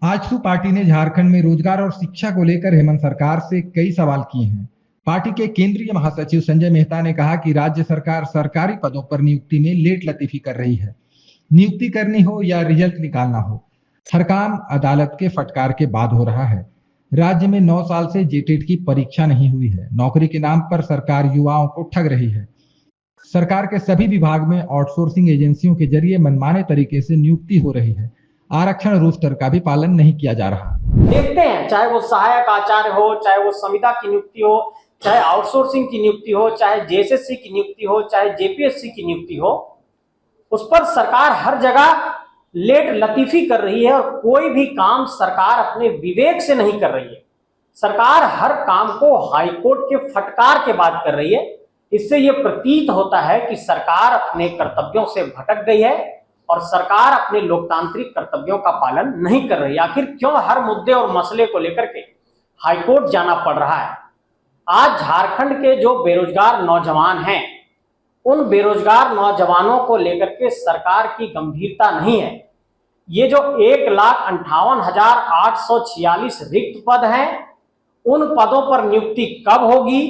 AJSU party ने झारखंड में रोजगार और शिक्षा को लेकर हेमंत सरकार से कई सवाल किए हैं। पार्टी के केंद्रीय महासचिव संजय मेहता ने कहा कि राज्य सरकार सरकारी पदों पर नियुक्ति में लेट लतीफी कर रही है। नियुक्ति करनी हो या रिजल्ट निकालना हो, हर काम अदालत के फटकार के बाद हो रहा है। राज्य में 9 साल से जेटेट की परीक्षा नहीं हुई है। नौकरी के नाम पर सरकार युवाओं को ठग रही है। सरकार के सभी विभाग में आउटसोर्सिंग एजेंसियों के जरिए मनमाने तरीके से नियुक्ति हो रही है। आरक्षण रोस्टर का भी पालन नहीं किया जा रहा। देखते हैं, चाहे वो सहायक आचार्य हो, चाहे वो संविदा की नियुक्ति हो, चाहे आउटसोर्सिंग की नियुक्ति हो, चाहे जेएसएससी की नियुक्ति हो, चाहे जेपीएससी की नियुक्ति हो, उस पर सरकार हर जगह लेट लतीफी कर रही है और कोई भी काम सरकार अपने विवेक से नहीं कर रही है। सरकार हर काम को हाईकोर्ट के फटकार के बाद कर रही है। इससे यह प्रतीत होता है कि सरकार अपने कर्तव्यों से भटक गई है और सरकार अपने लोकतांत्रिक कर्तव्यों का पालन नहीं कर रही। आखिर क्यों हर मुद्दे और मसले को लेकर के हाईकोर्ट जाना पड़ रहा है? आज झारखंड के जो बेरोजगार नौजवान हैं, उन बेरोजगार नौजवानों को लेकर के सरकार की गंभीरता नहीं है। ये जो 1,58,846 रिक्त पद हैं, उन पदों पर नियुक्ति कब होगी,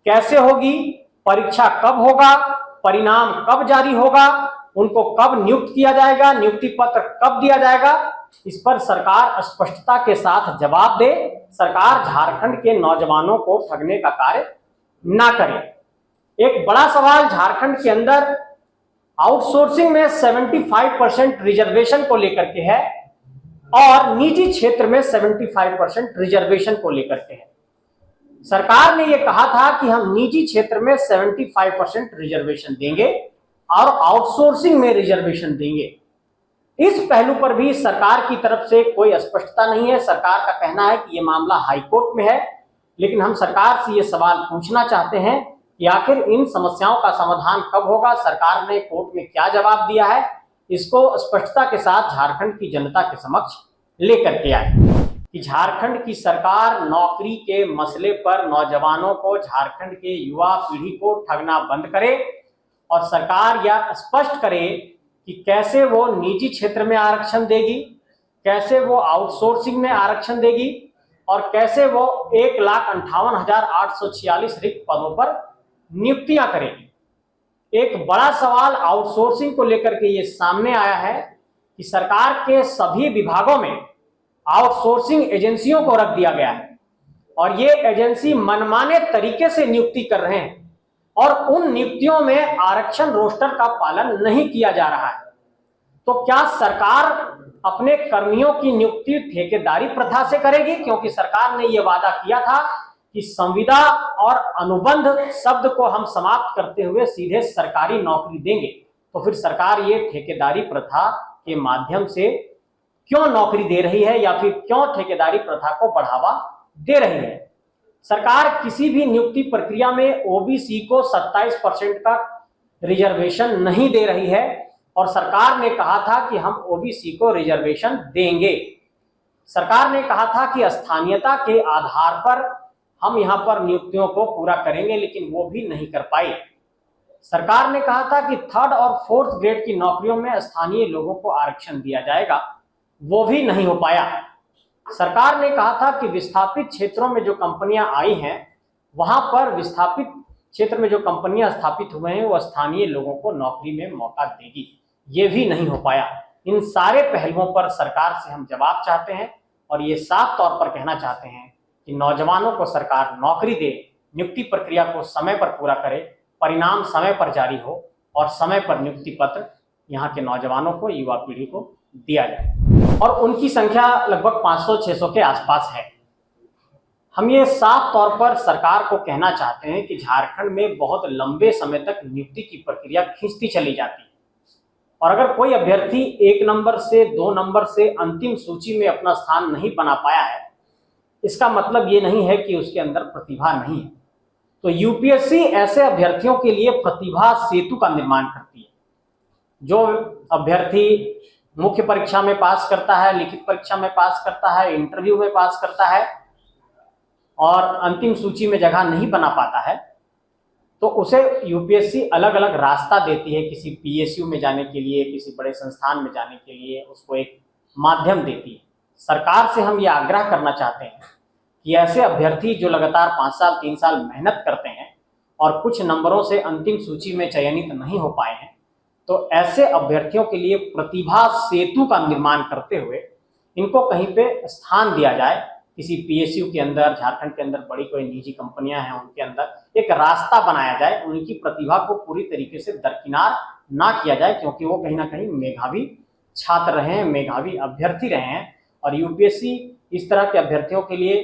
कैसे होगी, परीक्षा कब होगा, परिणाम कब जारी होगा, उनको कब नियुक्त किया जाएगा, नियुक्ति पत्र कब दिया जाएगा, इस पर सरकार स्पष्टता के साथ जवाब दे। सरकार झारखंड के नौजवानों को ठगने का कार्य ना करे। एक बड़ा सवाल झारखंड के अंदर आउटसोर्सिंग में 75% रिजर्वेशन को लेकर के है और निजी क्षेत्र में 75% रिजर्वेशन को लेकर के है। सरकार ने यह कहा था कि हम निजी क्षेत्र में 75% रिजर्वेशन देंगे और आउटसोर्सिंग में रिजर्वेशन देंगे। इस पहलू पर भी सरकार की तरफ से कोई स्पष्टता नहीं है। सरकार का कहना है कि यह मामला हाईकोर्ट में है, लेकिन हम सरकार से यह सवाल पूछना चाहते हैं कि आखिर इन समस्याओं का समाधान कब होगा, सरकार ने कोर्ट में क्या जवाब दिया है, इसको स्पष्टता के साथ झारखंड की जनता के समक्ष लेकर के आए कि झारखंड की सरकार नौकरी के मसले पर नौजवानों को, झारखंड के युवा पीढ़ी को ठगना बंद करे और सरकार यह स्पष्ट करे कि कैसे वो निजी क्षेत्र में आरक्षण देगी, कैसे वो आउटसोर्सिंग में आरक्षण देगी और कैसे वो 1,58,846 रिक्त पदों पर नियुक्तियां करेगी। एक बड़ा सवाल आउटसोर्सिंग को लेकर के ये सामने आया है कि सरकार के सभी विभागों में आउटसोर्सिंग एजेंसियों को रख दिया गया है और ये एजेंसी मनमाने तरीके से नियुक्ति कर रहे हैं और उन नियुक्तियों में आरक्षण रोस्टर का पालन नहीं किया जा रहा है। तो क्या सरकार अपने कर्मियों की नियुक्ति ठेकेदारी प्रथा से करेगी? क्योंकि सरकार ने यह वादा किया था कि संविदा और अनुबंध शब्द को हम समाप्त करते हुए सीधे सरकारी नौकरी देंगे। तो फिर सरकार ये ठेकेदारी प्रथा के माध्यम से क्यों नौकरी दे रही है या फिर क्यों ठेकेदारी प्रथा को बढ़ावा दे रही है? सरकार किसी भी नियुक्ति प्रक्रिया में ओबीसी को 27% का रिजर्वेशन नहीं दे रही है और सरकार ने कहा था कि हम ओबीसी को रिजर्वेशन देंगे। सरकार ने कहा था कि स्थानीयता के आधार पर हम यहां पर नियुक्तियों को पूरा करेंगे, लेकिन वो भी नहीं कर पाई। सरकार ने कहा था कि 3rd और 4th ग्रेड की नौकरियों में स्थानीय लोगों को आरक्षण दिया जाएगा, वो भी नहीं हो पाया। सरकार ने कहा था कि विस्थापित क्षेत्रों में जो कंपनियां आई हैं, वहां पर विस्थापित क्षेत्र में जो कंपनियां स्थापित हुए हैं वो स्थानीय लोगों को नौकरी में मौका देगी, ये भी नहीं हो पाया। इन सारे पहलुओं पर सरकार से हम जवाब चाहते हैं और ये साफ तौर पर कहना चाहते हैं कि नौजवानों को सरकार नौकरी दे, नियुक्ति प्रक्रिया को समय पर पूरा करे, परिणाम समय पर जारी हो और समय पर नियुक्ति पत्र यहाँ के नौजवानों को, युवा पीढ़ी को दिया जाए। और उनकी संख्या लगभग 500-600 के आसपास है। हम ये साफ तौर पर सरकार को कहना चाहते हैं कि झारखंड में बहुत लंबे समय तक नियुक्ति की प्रक्रिया खींचती चली जाती है और अगर कोई अभ्यर्थी 1 नंबर से 2 नंबर से अंतिम सूची में अपना स्थान नहीं बना पाया है, इसका मतलब ये नहीं है कि उसके अंदर प्रतिभा नहीं है। तो यूपीएससी ऐसे अभ्यर्थियों के लिए प्रतिभा सेतु का निर्माण करती है। जो अभ्यर्थी मुख्य परीक्षा में पास करता है, लिखित परीक्षा में पास करता है, इंटरव्यू में पास करता है और अंतिम सूची में जगह नहीं बना पाता है, तो उसे यूपीएससी अलग अलग रास्ता देती है। किसी पीएसयू में जाने के लिए, किसी बड़े संस्थान में जाने के लिए उसको एक माध्यम देती है। सरकार से हम ये आग्रह करना चाहते हैं कि ऐसे अभ्यर्थी जो लगातार 5 साल 3 साल मेहनत करते हैं और कुछ नंबरों से अंतिम सूची में चयनित नहीं हो पाए हैं, तो ऐसे अभ्यर्थियों के लिए प्रतिभा सेतु का निर्माण करते हुए इनको कहीं पे स्थान दिया जाए, किसी पीएसयू के अंदर, झारखंड के अंदर बड़ी कोई निजी कंपनियां हैं उनके अंदर एक रास्ता बनाया जाए, उनकी प्रतिभा को पूरी तरीके से दरकिनार ना किया जाए, क्योंकि वो कहीं ना कहीं मेधावी छात्र रहे हैं, मेधावी अभ्यर्थी रहे हैं और यूपीएससी इस तरह के अभ्यर्थियों के लिए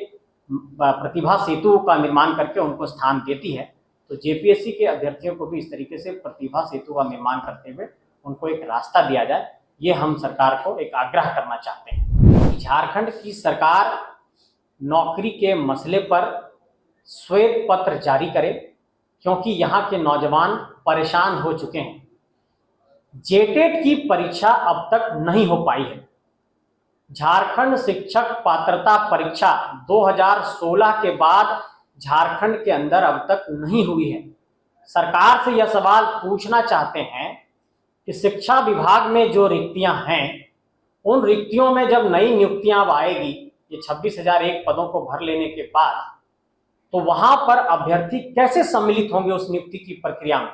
प्रतिभा सेतु का निर्माण करके उनको स्थान देती है। तो जेपीएससी के अभ्यर्थियों को भी इस तरीके से प्रतिभा सेतु का निर्माण करते हुए उनको एक रास्ता दिया जाए, ये हम सरकार को एक आग्रह करना चाहते हैं। झारखंड की सरकार नौकरी के मसले पर श्वेत पत्र जारी करे, क्योंकि यहाँ के नौजवान परेशान हो चुके हैं। जेटेट की परीक्षा अब तक नहीं हो पाई है। झारखंड शिक्षक पात्रता परीक्षा 2016 के बाद झारखंड के अंदर अब तक नहीं हुई है। सरकार से यह सवाल पूछना चाहते हैं कि शिक्षा विभाग में जो रिक्तियां हैं, उन रिक्तियों में जब नई नियुक्तियां अब आएगी, ये 26,001 पदों को भर लेने के बाद, तो वहां पर अभ्यर्थी कैसे सम्मिलित होंगे उस नियुक्ति की प्रक्रिया में।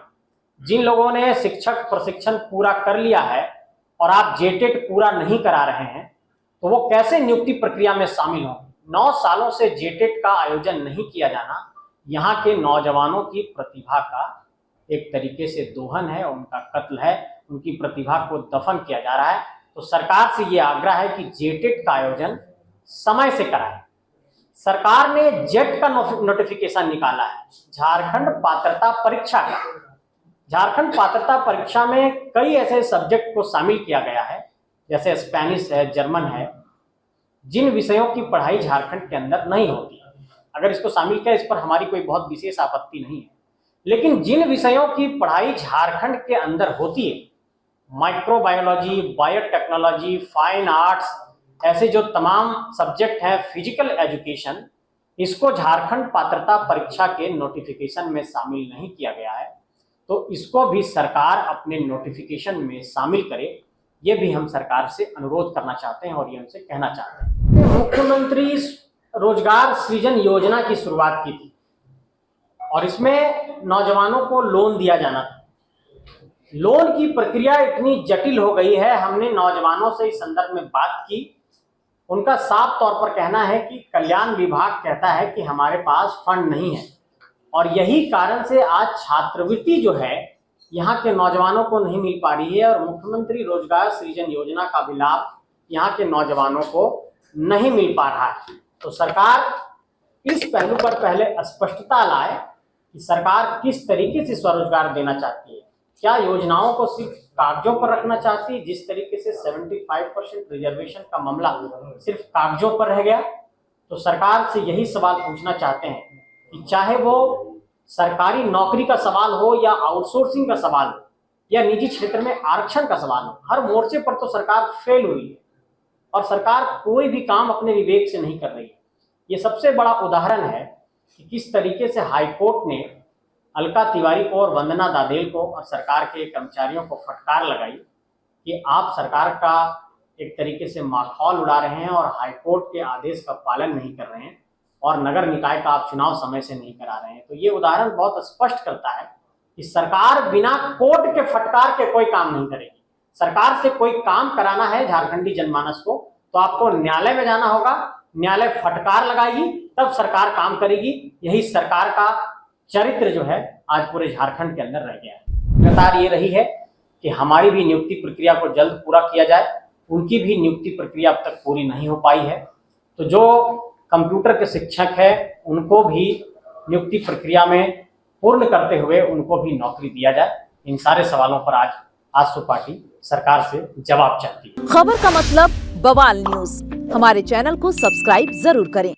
जिन लोगों ने शिक्षक प्रशिक्षण पूरा कर लिया है और आप जेटेट पूरा नहीं करा रहे हैं, तो वो कैसे नियुक्ति प्रक्रिया में शामिल होंगे। 9 सालों से जेटेट का आयोजन नहीं किया जाना यहाँ के नौजवानों की प्रतिभा का एक तरीके से दोहन है, उनका कत्ल है, उनकी प्रतिभा को दफन किया जा रहा है। तो सरकार से ये आग्रह है कि जेटेट का आयोजन समय से कराएं। सरकार ने जेट का नोटिफिकेशन निकाला है, झारखंड पात्रता परीक्षा का। झारखंड पात्रता परीक्षा में कई ऐसे सब्जेक्ट को शामिल किया गया है, जैसे स्पेनिश है, जर्मन है, जिन विषयों की पढ़ाई झारखंड के अंदर नहीं होती। अगर इसको शामिल किया, इस पर हमारी कोई बहुत विशेष आपत्ति नहीं है, लेकिन जिन विषयों की पढ़ाई झारखंड के अंदर होती है, माइक्रोबायोलॉजी, बायोटेक्नोलॉजी, फाइन आर्ट्स, ऐसे जो तमाम सब्जेक्ट हैं, फिजिकल एजुकेशन, इसको झारखंड पात्रता परीक्षा के नोटिफिकेशन में शामिल नहीं किया गया है। तो इसको भी सरकार अपने नोटिफिकेशन में शामिल करे, ये भी हम सरकार से अनुरोध करना चाहते हैं और ये उनसे कहना चाहते हैं। मुख्यमंत्री रोजगार सृजन योजना की शुरुआत की थी और इसमें नौजवानों को लोन दिया जाना था। लोन की प्रक्रिया इतनी जटिल हो गई है, हमने नौजवानों से इस संदर्भ में बात की। उनका साफ तौर पर कहना है कि कल्याण विभाग कहता है कि हमारे पास फंड नहीं है और यही कारण से आज छात्रवृत्ति जो है यहाँ के नौजवानों को नहीं मिल पा रही है और मुख्यमंत्री रोजगार सृजन योजना का भी लाभ यहाँ के नौजवानों को नहीं मिल पा रहा है। तो सरकार इस पहलू पर पहले स्पष्टता लाए कि सरकार किस तरीके से स्वरोजगार देना चाहती है। क्या योजनाओं को सिर्फ कागजों पर रखना चाहती है, जिस तरीके से 75% रिजर्वेशन का मामला सिर्फ कागजों पर रह गया। तो सरकार से यही सवाल पूछना चाहते हैं कि चाहे वो सरकारी नौकरी का सवाल हो या आउटसोर्सिंग का सवाल हो या निजी क्षेत्र में आरक्षण का सवाल हो, हर मोर्चे पर तो सरकार फेल हुई है और सरकार कोई भी काम अपने विवेक से नहीं कर रही है। ये सबसे बड़ा उदाहरण है कि किस तरीके से हाईकोर्ट ने अलका तिवारी को और वंदना दादेल को और सरकार के कर्मचारियों को फटकार लगाई कि आप सरकार का एक तरीके से माखौल उड़ा रहे हैं और हाईकोर्ट के आदेश का पालन नहीं कर रहे हैं और नगर निकाय का आप चुनाव समय से नहीं करा रहे हैं। तो ये उदाहरण बहुत स्पष्ट करता है कि सरकार बिना कोर्ट के फटकार के कोई काम नहीं करेगी। सरकार से कोई काम कराना है झारखंडी जनमानस को, तो आपको न्यायालय में जाना होगा, न्यायालय फटकार लगाएगी, तब सरकार काम करेगी। यही सरकार का चरित्र जो है आज पूरे झारखंड के अंदर रह गया है। लगातार ये रही है कि हमारी भी नियुक्ति प्रक्रिया को जल्द पूरा किया जाए, उनकी भी नियुक्ति प्रक्रिया अब तक पूरी नहीं हो पाई है। तो जो कंप्यूटर के शिक्षक है उनको भी नियुक्ति प्रक्रिया में पूर्ण करते हुए उनको भी नौकरी दिया जाए। इन सारे सवालों पर आज आजसू पार्टी सरकार से जवाब चाहती है। खबर का मतलब बवाल न्यूज, हमारे चैनल को सब्सक्राइब जरूर करें।